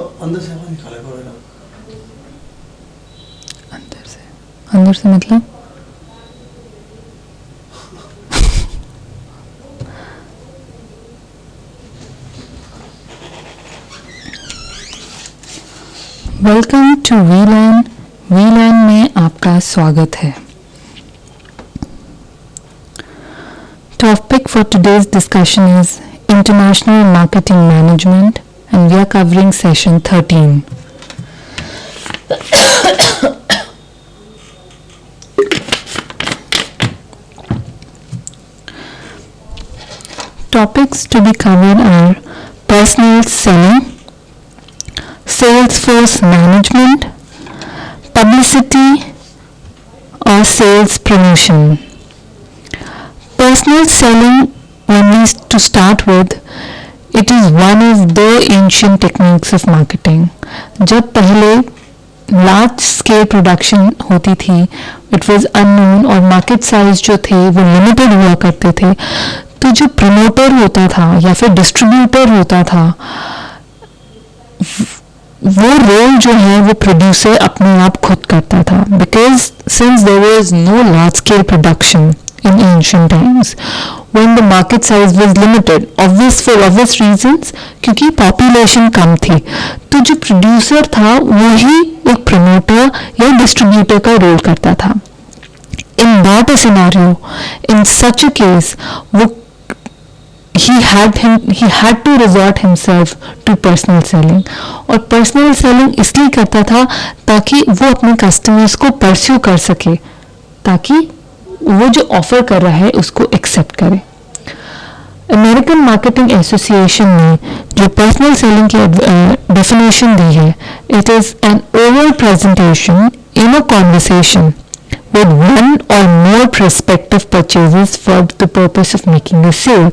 अंदर से हवा निकाले ना। अंदर से मतलब वेलकम टू वीलर्न में आपका स्वागत है। Topic for today's discussion is International Marketing Management, and we are covering session 13. Topics to be covered are personal selling, sales force management, publicity or sales promotion. Personal selling, to start with, it is one of the ancient techniques of marketing. जब पहले large scale production होती थी, it was unknown और market size जो थे वो limited हुआ करते थे, तो जो प्रमोटर होता था या फिर डिस्ट्रीब्यूटर होता था, वो रोल जो है वो प्रोड्यूसर अपने आप खुद करता था, because since there was no large scale production in ancient times when the market size was limited, for obvious reasons, क्योंकि population कम थी, तो जो प्रोड्यूसर था वही एक प्रमोटर या डिस्ट्रीब्यूटर का रोल करता था. In that a scenario, in such a case, he had to resort himself to personal selling. और personal selling इसलिए करता था ताकि वो अपने कस्टमर्स को परस्यू कर सके, ताकि वो जो ऑफर कर रहा है उसको एक्सेप्ट करे. अमेरिकन मार्केटिंग एसोसिएशन ने जो पर्सनल सेलिंग की डेफिनेशन दी है, it is an overall presentation in a conversation with one or more prospective purchases for the purpose of making a sale.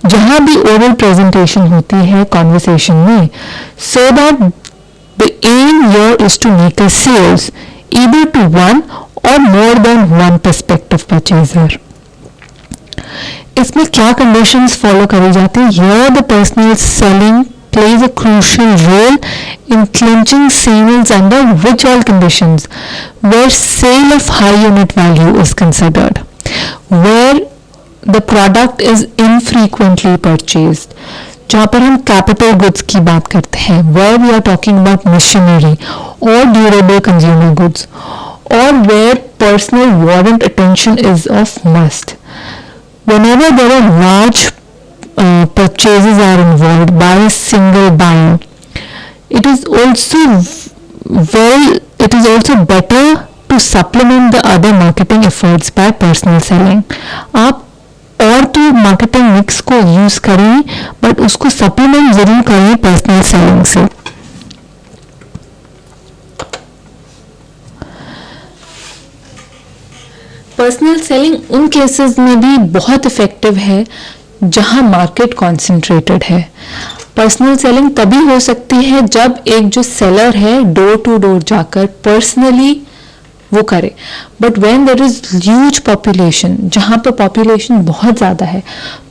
जहाँ भी oral presentation होती है conversation में, so that the aim here is to make a sales either to one or more than one prospective purchaser. इसमें क्या conditions follow करी जाती है? Here the personal selling plays a crucial role in clinching sales under which all conditions, where sale of high unit value is considered, where the product is infrequently purchased, जहाँ पर हम capital goods की बात करते हैं, where we are talking about machinery or durable consumer goods, or where personal warrant attention is of must. Whenever there are large purchases are involved by a single buyer, it is also better to supplement the other marketing efforts by personal selling. आप और तो marketing mix को use करें, but उसको supplement जरूर करें personal selling से. Personal selling उन केसेस में भी बहुत इफेक्टिव है जहां मार्केट कॉन्सेंट्रेटेड है. पर्सनल सेलिंग तभी हो सकती है जब एक जो सेलर है डोर टू डोर जाकर पर्सनली वो करे. But when there is huge population, जहां पर पॉपुलेशन बहुत ज़्यादा है,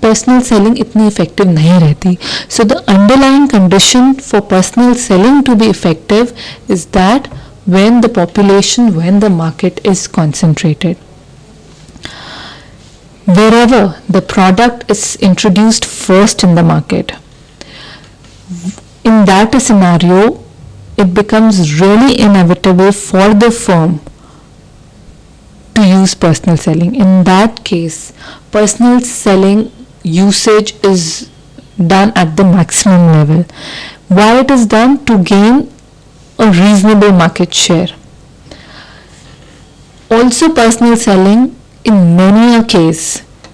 पर्सनल सेलिंग इतनी इफेक्टिव नहीं रहती. So the underlying condition for personal selling to be effective is that when the market is concentrated. Wherever the product is introduced first in the market, in that scenario, it becomes really inevitable for the firm to use personal selling. In that case, personal selling usage is done at the maximum level. Why it is done? To gain a reasonable market share. Also, personal selling in many a case,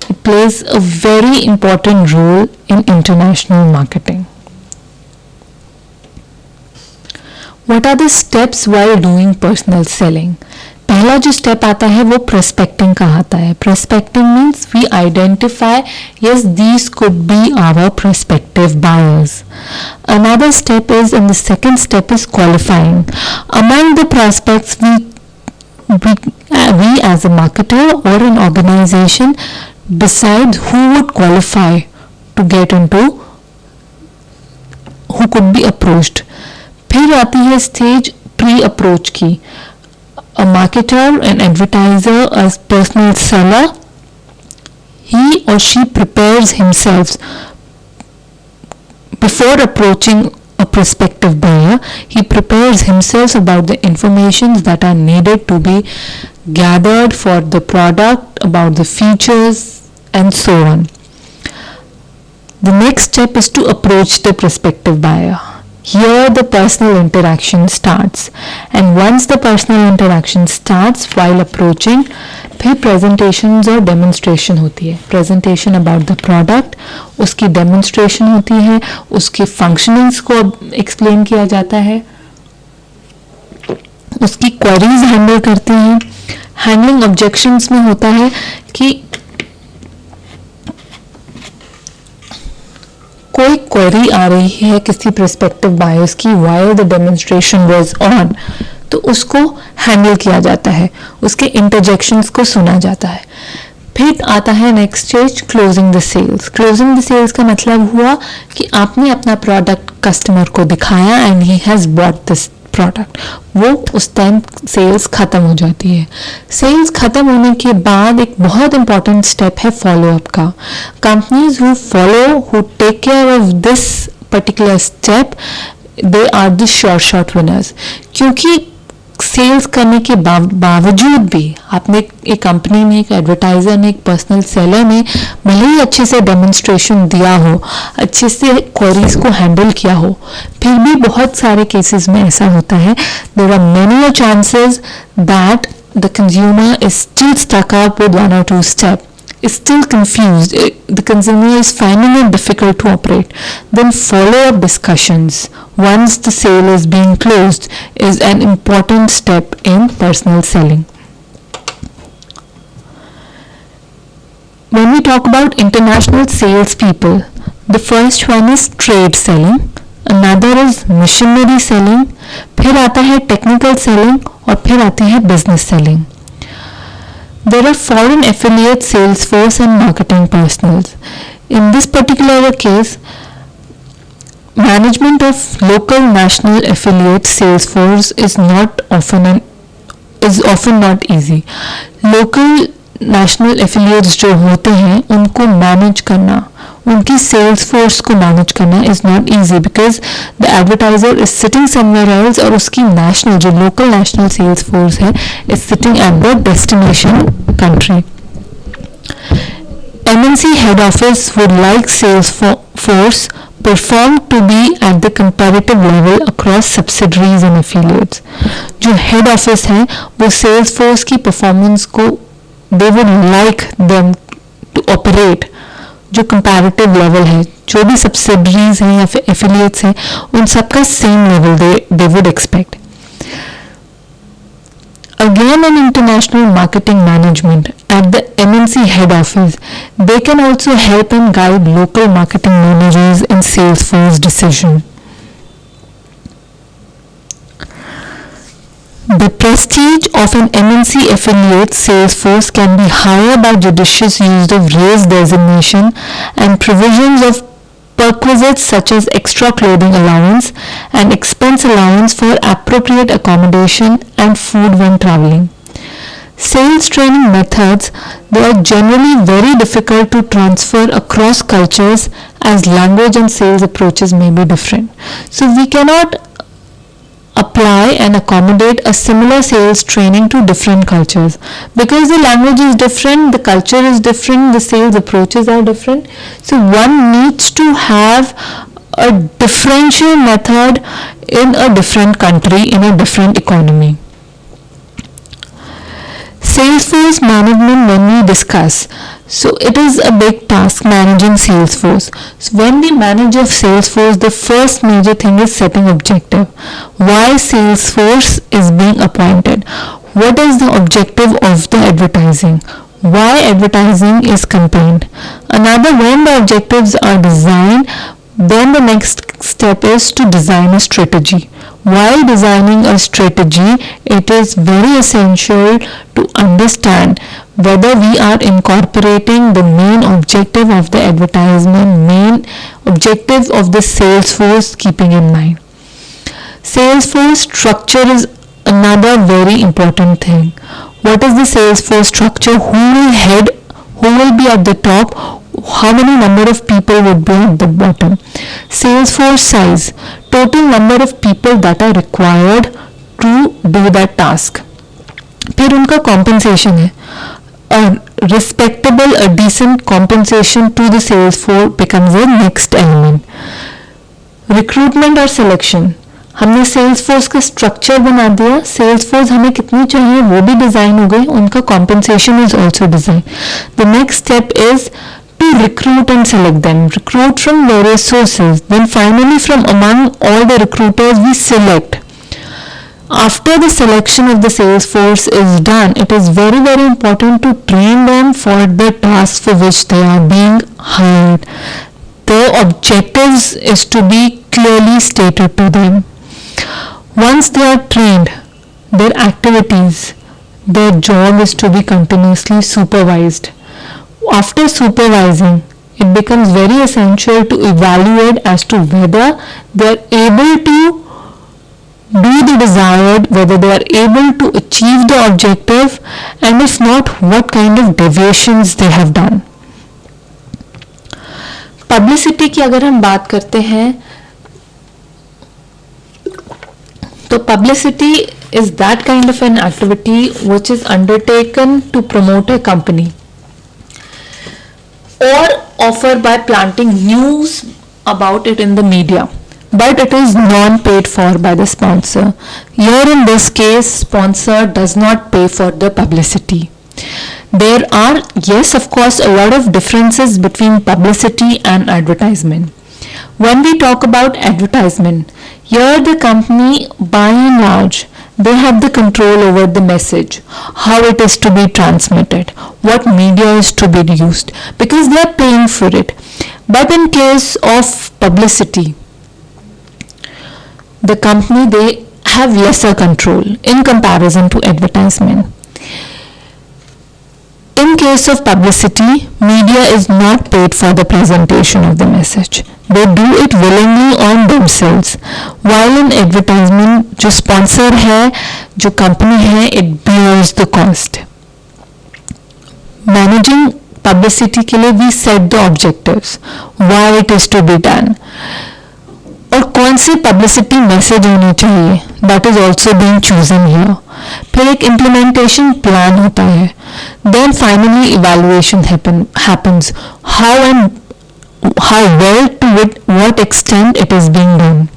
it plays a very important role in international marketing. What are the steps while doing personal selling? पहला जो step आता है वो prospecting का आता है. Prospecting means we identify, yes, these could be our prospective buyers. Another step is, and the second step is qualifying. Among the prospects, we as a marketer or an organization decide who would qualify to get into, who could be approached. फिर आती है stage pre approach की. A marketer, an advertiser, a personal seller, he or she prepares himself before approaching a prospective buyer. He prepares himself about the information that are needed to be gathered for the product, about the features, and so on. The next step is to approach the prospective buyer. Here the personal interaction starts, and once the personal interaction starts, while approaching, फिर presentations और demonstration होती है. Presentation about the product, उसकी demonstration होती है, उसकी functionings को explain किया जाता है, उसकी queries handle करती हैं. Handling objections में होता है कि कोई क्वेरी आ रही है किसी प्रोस्पेक्टिव बायर्स की while the demonstration was on, तो उसको हैंडल किया जाता है, उसके इंटरजेक्शंस को सुना जाता है. फिर आता है next stage closing the sales. Closing the sales का मतलब हुआ कि आपने अपना प्रोडक्ट कस्टमर को दिखाया and he has bought this product. वो उस टाइम सेल्स ख़त्म हो जाती है. सेल्स ख़त्म होने के बाद एक बहुत इंपॉर्टेंट स्टेप है फॉलोअप का. Companies who follow, who take care of this particular step, they are the sure shot winners. क्योंकि सेल्स करने के बावजूद भी आपने एक कंपनी ने, एक एडवर्टाइजर ने, एक पर्सनल सेलर ने भले ही अच्छे से डेमोन्स्ट्रेशन दिया हो, अच्छे से क्वेरीज को हैंडल किया हो, फिर भी बहुत सारे केसेस में ऐसा होता है. There are many chances that the consumer is still stuck up with one or two step, is still confused, the consumer is finding it difficult to operate. Then follow-up discussions once the sale is being closed is an important step in personal selling. When we talk about international salespeople, the first one is trade selling, another is missionary selling, फिर आता है technical selling और फिर आती है business selling. There are foreign affiliate sales force and marketing personnel. In this particular case, management of local national affiliate sales force is often not easy. Local national affiliates जो होते हैं उनको manage करना, उनकी सेल्स फोर्स को manage करना is not easy because the advertiser is sitting somewhere else और उसकी नेशनल जो लोकल नेशनल सेल्स फोर्स है is sitting at the destination country. MNC head office would like sales force performed to be at the comparative level across subsidiaries and affiliates. जो head office है वो sales force की performance को they would like them to operate जो comparative level है, जो भी subsidiaries हैं या फिर एफिलिएट्स हैं, उन सबका same level they would expect. Again, in international marketing management at the MNC head office, they can also help and guide local marketing managers in sales force decision. The prestige of an MNC affiliate sales force can be higher by judicious use of race designation and provisions of perquisites such as extra clothing allowance and expense allowance for appropriate accommodation and food when traveling. Sales training methods, they are generally very difficult to transfer across cultures as language and sales approaches may be different. So we cannot apply and accommodate a similar sales training to different cultures because the language is different, the culture is different, the sales approaches are different. So one needs to have a differential method in a different country, in a different economy. Salesforce management, when we discuss, so it is a big task managing Salesforce. So when we manage a Salesforce, the first major thing is setting objective. Why Salesforce is being appointed? What is the objective of the advertising? Why advertising is campaigned? Another, when the objectives are designed, then the next step is to design a strategy. While designing a strategy, it is very essential to understand whether we are incorporating the main objective of the advertisement, main objective of the sales force keeping in mind. Sales force structure is another very important thing. What is the sales force structure? Who will head? Who will be at the top? How many number of people would be at the bottom? Sales force size, total number of people that are required to do that task. फिर उनका compensation है. A respectable, a decent compensation to the sales force becomes the next element. Recruitment और selection. हमने sales force का structure बना दिया, sales force हमें कितनी चाहिए वो भी डिजाइन हो गई, उनका compensation is also design. The next step is to recruit and select them. Recruit from various sources. Then finally from among all the recruiters we select. After the selection of the sales force is done, it is very important to train them for the tasks for which they are being hired. The objectives is to be clearly stated to them. Once they are trained, their activities, their job is to be continuously supervised. After supervising, it becomes very essential to evaluate as to whether they are able to do the desired, whether they are able to achieve the objective, and if not, what kind of deviations they have done. Publicity की अगर हम बात करते हैं तो publicity is that kind of an activity which is undertaken to promote a company or offer by planting news about it in the media, but it is non-paid for by the sponsor. Here in this case, sponsor does not pay for the publicity. There are, yes, of course, a lot of differences between publicity and advertisement. When we talk about advertisement, here the company by and large, they have the control over the message, how it is to be transmitted, what media is to be used, because they are paying for it. But in case of publicity, the company, they have lesser control in comparison to advertisement. In case of publicity, media is not paid for the presentation of the message. They do it willingly on themselves. While in advertisement, जो sponsor है, जो company है, it bears the cost. Managing publicity के लिए we set the objectives, why it is to be done, और कौन सी publicity message होनी चाहिए, that is also being chosen here. फिर एक implementation plan होता है. Then finally evaluation happens. How well to what extent it is being done.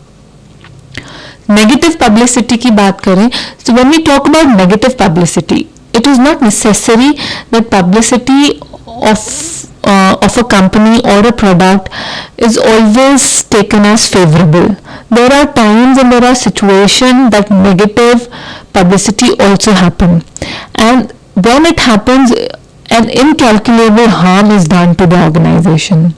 Negative publicity की बात करें, so when we talk about negative publicity, it is not necessary that publicity of a company or a product is always taken as favorable. There are times and there are situations that negative publicity also happen, and when it happens, an incalculable harm is done to the organization.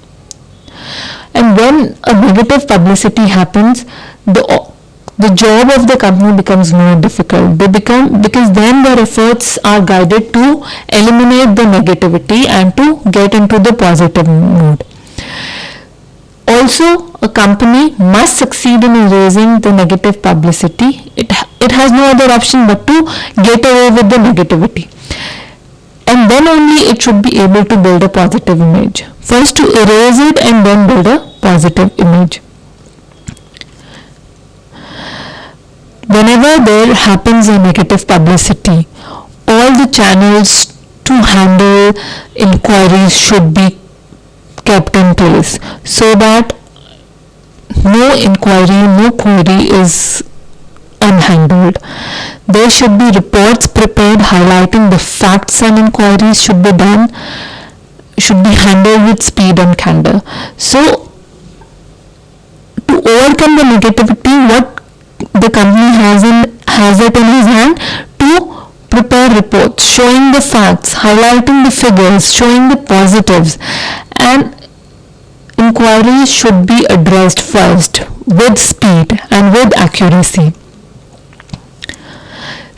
And when a negative publicity happens, the job of the company becomes more difficult. Because then their efforts are guided to eliminate the negativity and to get into the positive mood. Also, a company must succeed in erasing the negative publicity. It has no other option but to get away with the negativity. And then only it should be able to build a positive image. First to erase it and then build a positive image. Whenever there happens a negative publicity, all the channels to handle inquiries should be kept in place so that no inquiry, no query is unhandled. There should be reports prepared highlighting the facts and inquiries should be handled with speed and candor. So to overcome the negativity, what the company has it in his hand to prepare reports showing the facts, highlighting the figures, showing the positives, and inquiries should be addressed first with speed and with accuracy.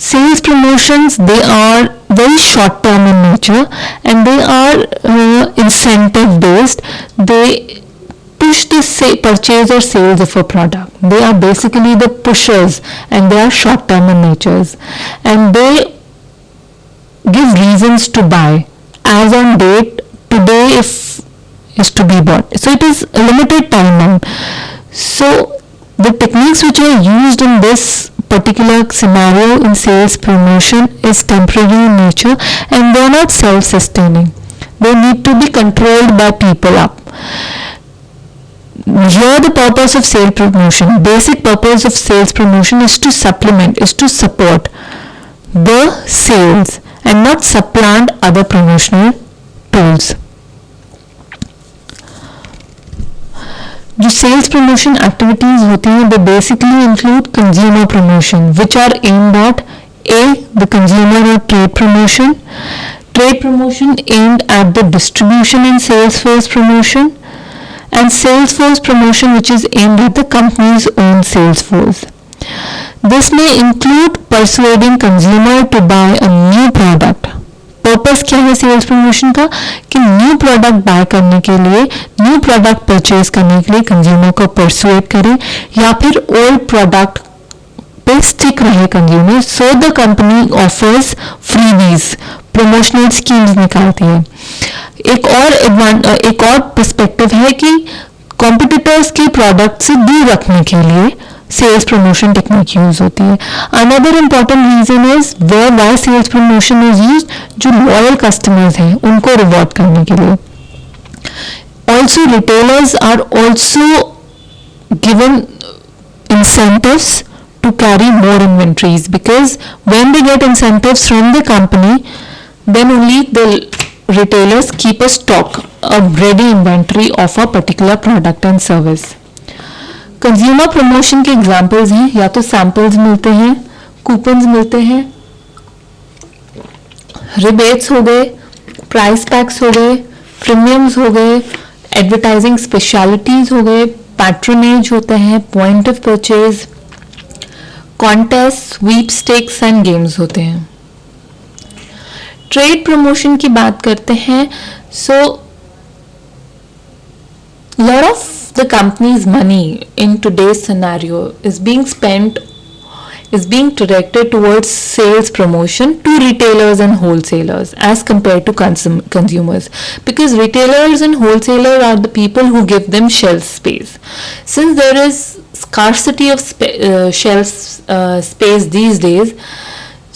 Sales promotions, they are very short term in nature and they are incentive based. To push the purchase or sales of a product. They are basically the pushers, and they are short term in natures, and they give reasons to buy as on date today if is to be bought. So it is a limited timeline. So the techniques which are used in this particular scenario in sales promotion is temporary in nature, and they are not self-sustaining. They need to be controlled by people up. Here the purpose of sales promotion, basic purpose of sales promotion is to supplement, is to support the sales and not supplant other promotional tools. जो sales promotion activities होती हैं they basically include consumer promotion which are aimed at the consumer or trade promotion aimed at the distribution and sales force promotion, and sales force promotion which is aimed at the company's own sales force. This may include persuading consumer to buy a new product. Purpose क्या है sales promotion का कि new product bye करने के लिए, new product purchase करने के लिए कंज्यूमर को परसुएट करें, या फिर ओल्ड प्रोडक्ट पे स्टिक रहे consumer. So the company offers freebies, promotional schemes निकालती है. एक और पर्सपेक्टिव है कि कॉम्पिटिटर्स के प्रोडक्ट से दूर रखने के लिए सेल्स प्रमोशन टेक्निक यूज होती है. Another important reason is why sales promotion is use, जो लॉयल कस्टमर्स हैं उनको रिवॉर्ड करने के लिए. Also retailers are also given incentives to carry more inventories, because when they get incentives from the company, then only the retailers keep a stock, a ready inventory of a particular product and service. Consumer promotion के examples हैं, या तो samples मिलते हैं, coupons मिलते हैं, rebates हो गए, प्राइस पैक्स हो गए, प्रीमियम्स हो गए, एडवर्टाइजिंग स्पेशलिटीज हो गए, पैट्रोनेज होते हैं, point of purchase, contest, sweepstakes and games होते हैं. ट्रेड प्रमोशन की बात करते हैं. सो lot of the company's money in today's scenario is being directed towards sales promotion to retailers and wholesalers as compared to consumers, because retailers and wholesalers are the people who give them shelf space. Since there is scarcity of shelf space these days,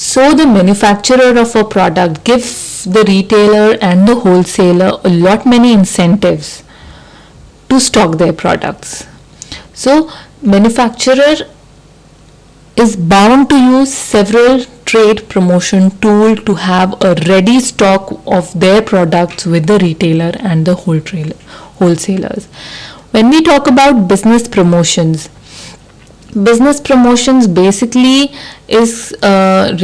so the manufacturer of a product gives the retailer and the wholesaler a lot many incentives to stock their products. So manufacturer is bound to use several trade promotion tool to have a ready stock of their products with the retailer and the wholesalers. When we talk about business promotions basically is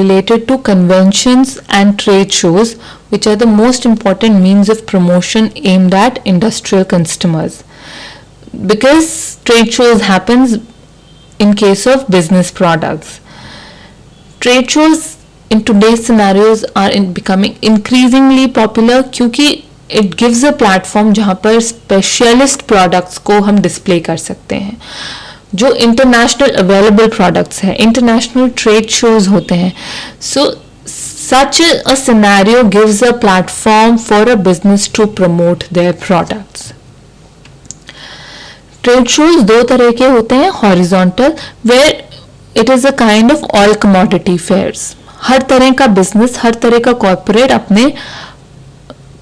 related to conventions and trade shows, which are the most important means of promotion aimed at industrial customers, because trade shows happens in case of business products. Trade shows in today's scenarios are becoming increasingly popular क्योंकि it gives a platform जहाँ पर specialist products को हम display कर सकते हैं. जो international available products है, international trade shows होते हैं. So such a scenario gives a platform for a business to promote their products. Trade shows दो तरह के होते हैं. Horizontal, where it is a kind of all commodity fairs. हर तरह का बिजनेस, हर तरह का कॉर्पोरेट अपने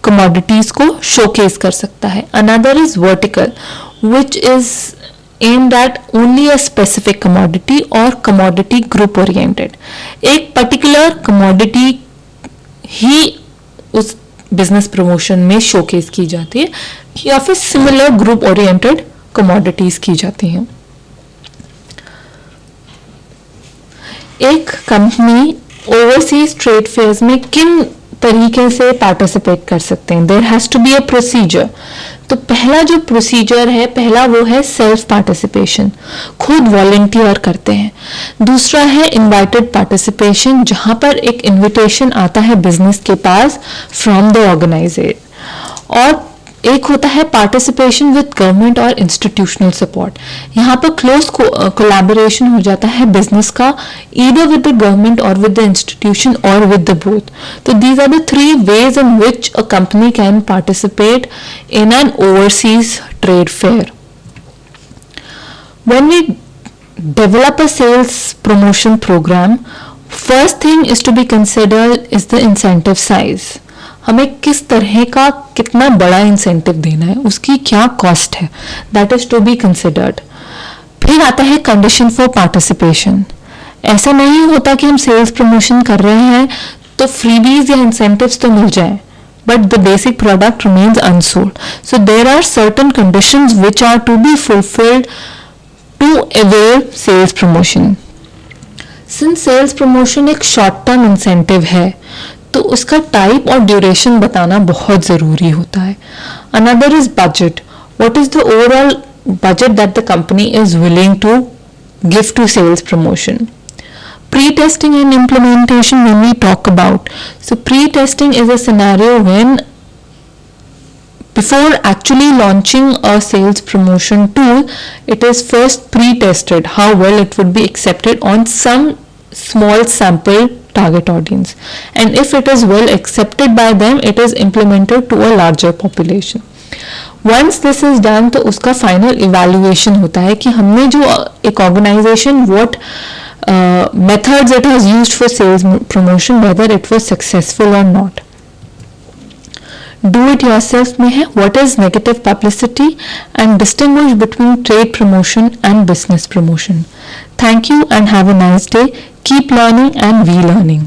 कमोडिटीज को शोकेस कर सकता है. Another is vertical, which is aimed at only a specific commodity और कमोडिटी ग्रुप ओरिएंटेड. एक पर्टिकुलर कमोडिटी ही उस बिजनेस प्रमोशन में शोकेस की जाती है, या फिर सिमिलर ग्रुप ओरिएंटेड कमोडिटीज की जाती हैं. एक कंपनी ओवरसीज ट्रेड फेयर्स में किन तरीके से पार्टिसिपेट कर सकते हैं? There has to be a procedure. तो पहला जो प्रोसीजर है, पहला वो है सेल्फ पार्टिसिपेशन, खुद वॉलंटियर करते हैं. दूसरा है इनवाइटेड पार्टिसिपेशन, जहां पर एक इनविटेशन आता है बिजनेस के पास फ्रॉम द ऑर्गेनाइजर. और एक होता है पार्टिसिपेशन विद गवर्नमेंट और इंस्टीट्यूशनल सपोर्ट. यहाँ पर क्लोज कोलैबोरेशन हो जाता है बिजनेस का, ईदर विद द गवर्नमेंट और विद द इंस्टीट्यूशन और विद द बोथ. तो these are the 3 ways in which a company can participate in an overseas trade fair. When we develop a sales promotion program, first thing is to be considered is the incentive size. हमें किस तरह का कितना बड़ा incentive देना है, उसकी क्या कॉस्ट है, that is to be considered. फिर आता है कंडीशन फॉर पार्टिसिपेशन. ऐसा नहीं होता कि हम सेल्स प्रमोशन कर रहे हैं तो फ्रीबीज या इंसेंटिव्स तो मिल जाए, but the basic product remains unsold. So there are certain conditions which are to be fulfilled to avail sales promotion. Since sales promotion एक short term incentive है, तो उसका टाइप और ड्यूरेशन बताना बहुत ज़रूरी होता है. Another is budget. What is the overall budget that the company is willing to give to sales promotion? Pre-testing and implementation when we talk about. So pre-testing is a scenario when before actually launching a sales promotion tool, it is first pre-tested how well it would be accepted on some small sample target audience, and if it is well accepted by them, it is implemented to a larger population. Once this is done, तो उसका final evaluation होता है कि हमने जो एक organization what methods it has used for sales promotion, whether it was successful or not. Do it yourself में है what is negative publicity and distinguish between trade promotion and business promotion. Thank you and have a nice day. Keep learning and relearning.